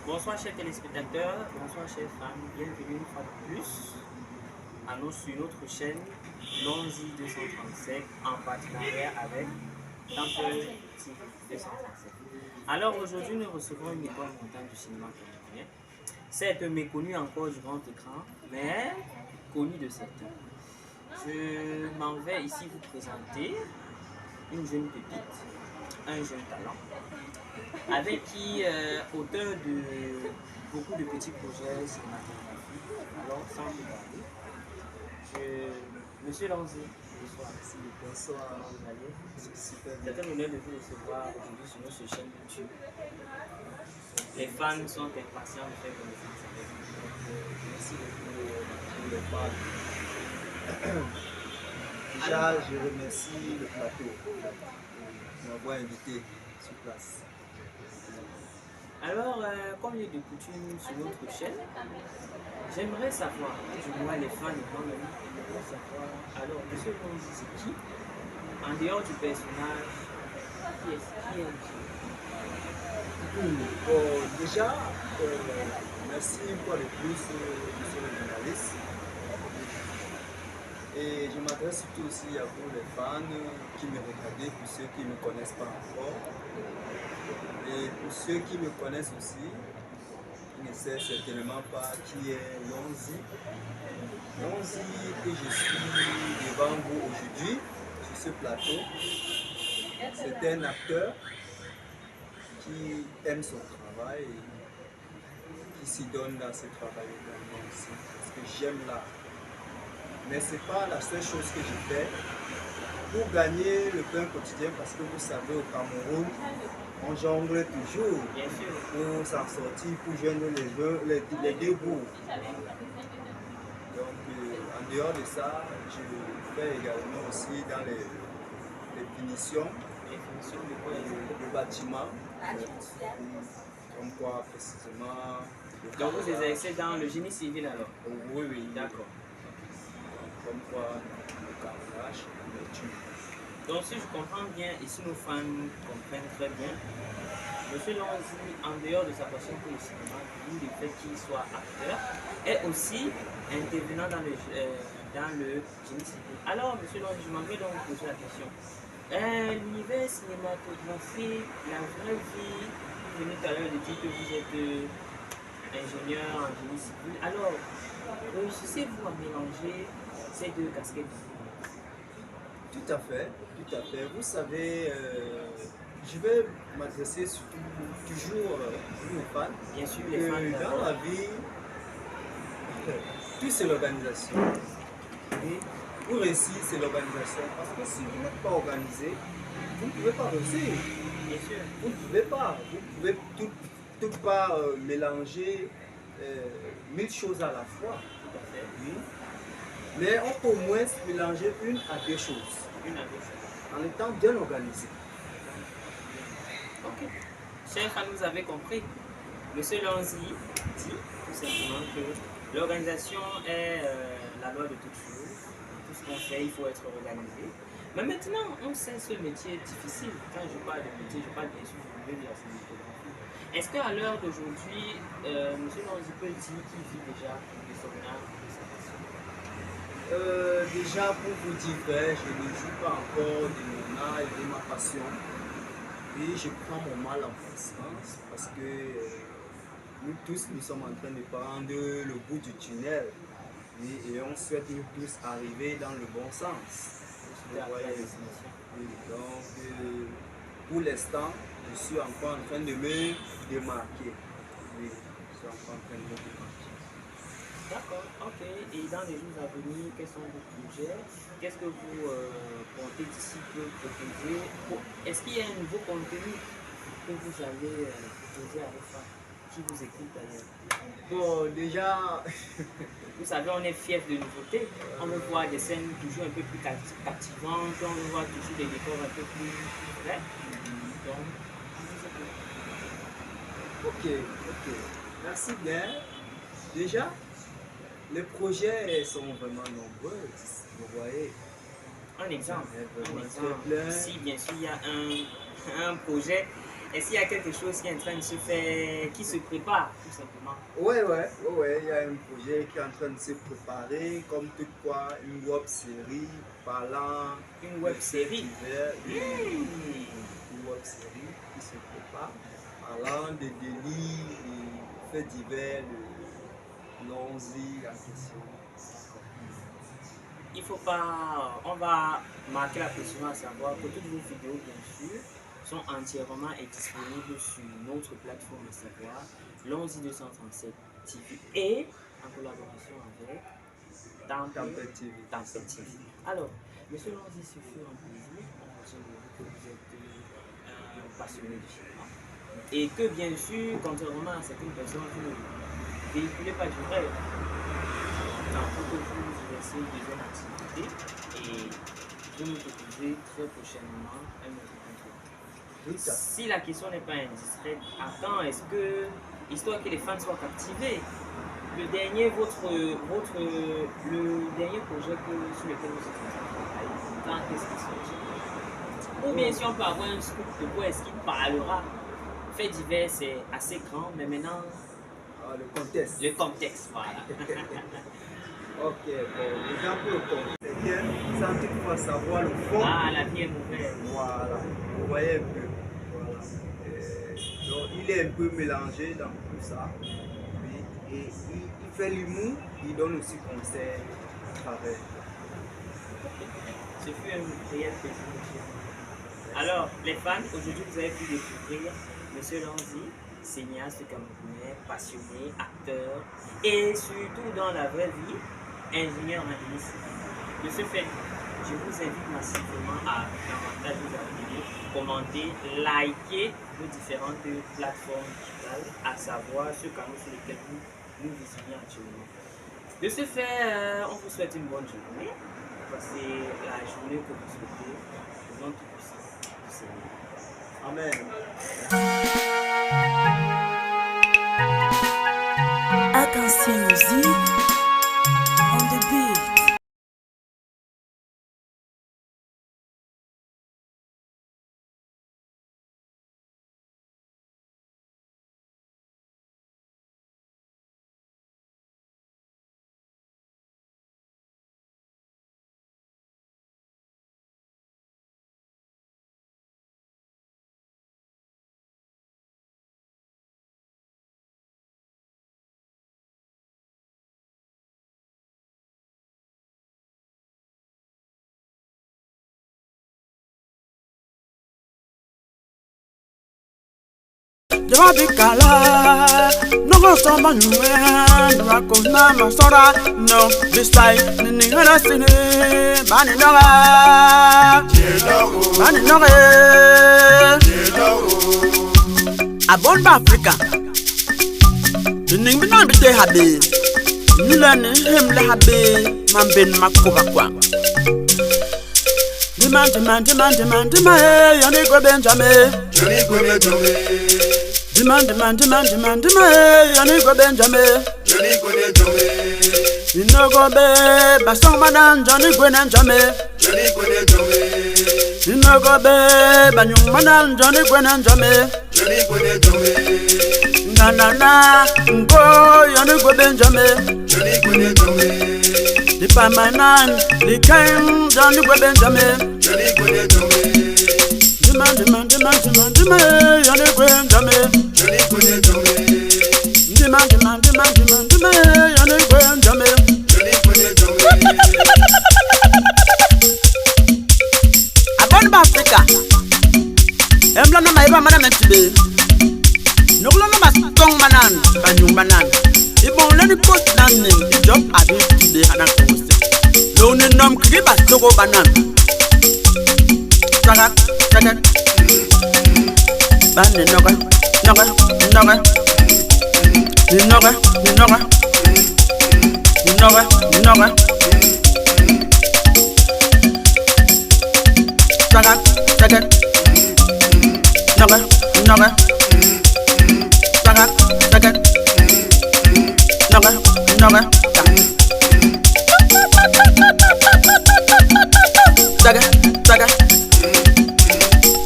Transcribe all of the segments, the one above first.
Bonsoir chers téléspectateurs, bonsoir chers fans, bienvenue une fois de plus sur notre chaîne Lonzi 237 en partenariat avec Temple TV 237. Alors aujourd'hui nous recevons une école montante du cinéma camerounais, certes méconnue encore du grand écran, mais connue de certains. Je m'en vais ici vous présenter une jeune pépite, un jeune talent, avec qui, auteur de beaucoup de petits projets cinématographiques. Alors, sans plus tarder, Monsieur Lanzi, bonsoir. Bonsoir. Comment vous allez? Super bien. C'est un honneur de vous recevoir aujourd'hui sur notre chaîne YouTube. Les fans sont impatients de faire connaissance avec vous. Merci beaucoup pour le parler. Déjà, je remercie le plateau de m'avoir invité sur place. Alors, comme il est de coutume sur notre chaîne, j'aimerais savoir, du moins les fans et moi-même, j'aimerais savoir, alors, Monsieur Lonzi, c'est qui? En dehors du personnage, qui est Bon, déjà, merci une fois de plus, monsieur le journaliste. Et je m'adresse surtout aussi à vous, les fans qui me regardez, pour ceux qui ne me connaissent pas encore. Et pour ceux qui me connaissent aussi, qui ne savent certainement pas qui est Lonzi. Lonzi que je suis devant vous aujourd'hui, sur ce plateau, c'est un acteur qui aime son travail et qui s'y donne dans ce travail également aussi, parce que j'aime l'art. Mais ce n'est pas la seule chose que je fais pour gagner le pain quotidien, parce que vous savez, au Cameroun, on jongle toujours bien sûr. pour s'en sortir, pour joindre les deux bouts. Donc, en dehors de ça, je fais également aussi dans les finitions, Les fonctions de quoi le bâtiment, comme quoi précisément. Donc vous exercez dans le génie civil alors? Oui, oui, D'accord. comme quoi le carrelage, le tube. Donc si je comprends bien, et si nos fans comprennent très bien, Monsieur Lonzi, en dehors de sa passion pour le cinéma, du fait qu'il soit acteur, est aussi intervenant dans le génie civil. Alors, Monsieur Lonzi, je m'en vais donc vous poser la question. L'univers cinématographique, la vraie vie, vous venez tout à l'heure de dire que vous êtes ingénieur en génie civil. Alors, réussissez-vous à mélanger ces deux casquettes? Tout à fait, tout à fait. Vous savez, je vais m'adresser toujours aux mes fans. Bien sûr, les fans Dans la vie, tout c'est l'organisation. Et pour réussir, c'est l'organisation. Parce que si vous n'êtes pas organisé, vous ne pouvez pas réussir. bien sûr. Vous ne pouvez pas. Vous pouvez tout pas mélanger mille choses à la fois. Tout à fait. Oui. Mais on peut au moins mélanger une à deux choses Une à deux choses. en étant bien organisé. Ok. Chers fans, vous avez compris. Monsieur Lonzi dit tout simplement que l'organisation est la loi de toutes choses. Tout ce qu'on fait, il faut être organisé. Mais maintenant, on sait ce métier est difficile. Quand je parle de métier, je parle bien sûr du milieu de la cinématographie. Est-ce qu'à l'heure d'aujourd'hui, Monsieur Lonzi peut dire qu'il vit déjà de son art, de sa passion? Déjà, pour vous dire vrai, je ne joue pas encore de mon art et de ma passion. Et je prends mon mal en patience parce que nous tous, nous sommes en train de prendre le bout du tunnel. Et on souhaite nous tous arriver dans le bon sens. Vous voyez. Oui, donc, pour l'instant, je suis encore en train de me démarquer. Oui, je suis encore en train de me démarquer. D'accord, ok. Et dans les jours à venir, quels sont vos projets? Qu'est-ce que vous comptez d'ici peu proposer? Est-ce qu'il y a un nouveau contenu que vous allez proposer à vos fans qui vous écoutent d'ailleurs? Bon, déjà, Vous savez, on est fiers de nouveautés. On veut voir des scènes toujours un peu plus captivantes, on veut voir toujours des décors un peu plus vrais. Donc, ok, ok. Merci bien. Déjà, les projets sont vraiment nombreux, vous voyez. un exemple. Vraiment Un exemple. très plein. Si bien sûr il y a un projet Est-ce qu'il y a quelque chose qui est en train de se faire, qui se prépare tout simplement? Ouais, il y a un projet qui est en train de se préparer, comme tout quoi, une web série parlant. Une web série? Une web série qui se prépare, parlant des délits et faits divers de l'Onzi en question. Il faut pas, on va marquer la question à savoir que toutes vos vidéos, bien sûr, sont entièrement disponibles sur notre plateforme, à savoir Lonzi 237 TV et en collaboration avec Tempête TV. Alors, monsieur Lonzi, ce fut un plaisir. On retient que vous êtes passionné de cinéma et que, bien sûr, contrairement à certaines personnes, vous ne véhiculez pas du rêve. Tantôt que vous exercez une deuxième activité et vous nous proposez très prochainement un autre contrôle. Si la question n'est pas indiscrète, à quand est-ce que, histoire que les fans soient captivés, le dernier projet sur lequel vous êtes en train de travailler, quand est-ce qu'il sortira? Ou bien si on peut avoir un scoop de quoi est-ce qu'il parlera? Fait divers, c'est assez grand, mais maintenant... le contexte. Le contexte, voilà. Ok, bon, déjà pour le contexte, sans toutefois savoir le fond. Ah, la vie est mauvaise. Voilà, vous voyez un peu. Voilà. Donc, il est un peu mélangé dans tout ça. Et il fait l'humour, il donne aussi conseil à travers. Ce fut un réel plaisir. Alors, les fans, aujourd'hui vous avez pu découvrir M. Lonzi, cinéaste camerounais, passionné, acteur et surtout dans la vraie vie, ingénieur en génie civil. De ce fait, je vous invite massivement à davantage vous abonner, commenter, liker nos différentes plateformes digitales, à savoir ce canal sur lequel nous visionnons actuellement. De ce fait, on vous souhaite une bonne journée. Passez la journée que vous souhaitez. Au nom tout-puissant du Seigneur. Amen. Attention musique, on the beat. Jabikala, no go samba nyuwe, rako na masora, no this time ni ngana sini, bani noga, bani noga, abon ba Africa, ning binan bite habe, nilani himle habe, mamben makuba kwa. Demand, yani go Benjamin. Demand, yani go Benjamin. You no go be, basong manan, Johnny Gwenanjame. You no go be, banyung manan, Johnny Gwenanjame. Na, go, yani go Benjamin. The permanent, the kind, Johnny go Benjamin. Demand, yani go Benjamin. Demand, yani go Benjamin. Abon ba Africa. Emla na maiba mana mentibe. Nokla na basong manan, banyung manan. Ibon leni post nan ni, job abi tibe hanan kose. No ni nom kriba sogo banan. Saga. Bande noga. Ni noga. Saga. Noga. Saga.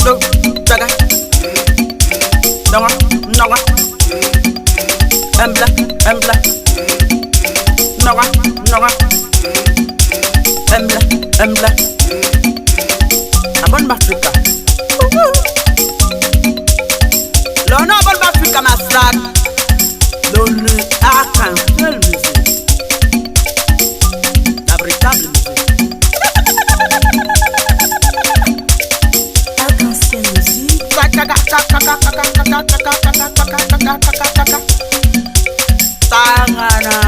Noga. Saga. embla, embla. Noga, noga. Embla, embla. Abon Africa. L'on a bon Africa, ma star. L'on a qu'un seul musique. La véritable musique. Arc-en-ciel musique. Tangana.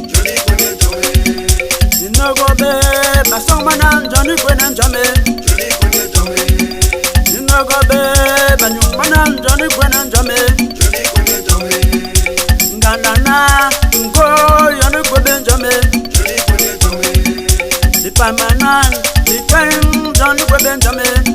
Johnny connaît jamais. Ninogobe, basongmanan, Johnny Gwenan Jame. Johnny connaît jamais. Ninogobe, banyumanan, Johnny Gwenan Jame. Johnny connaît jamais. Nganana, Ngo, Johnny Gwenan Jame. Johnny connaît jamais. Lipamanan, Lipem, Johnny Gwenan Jame.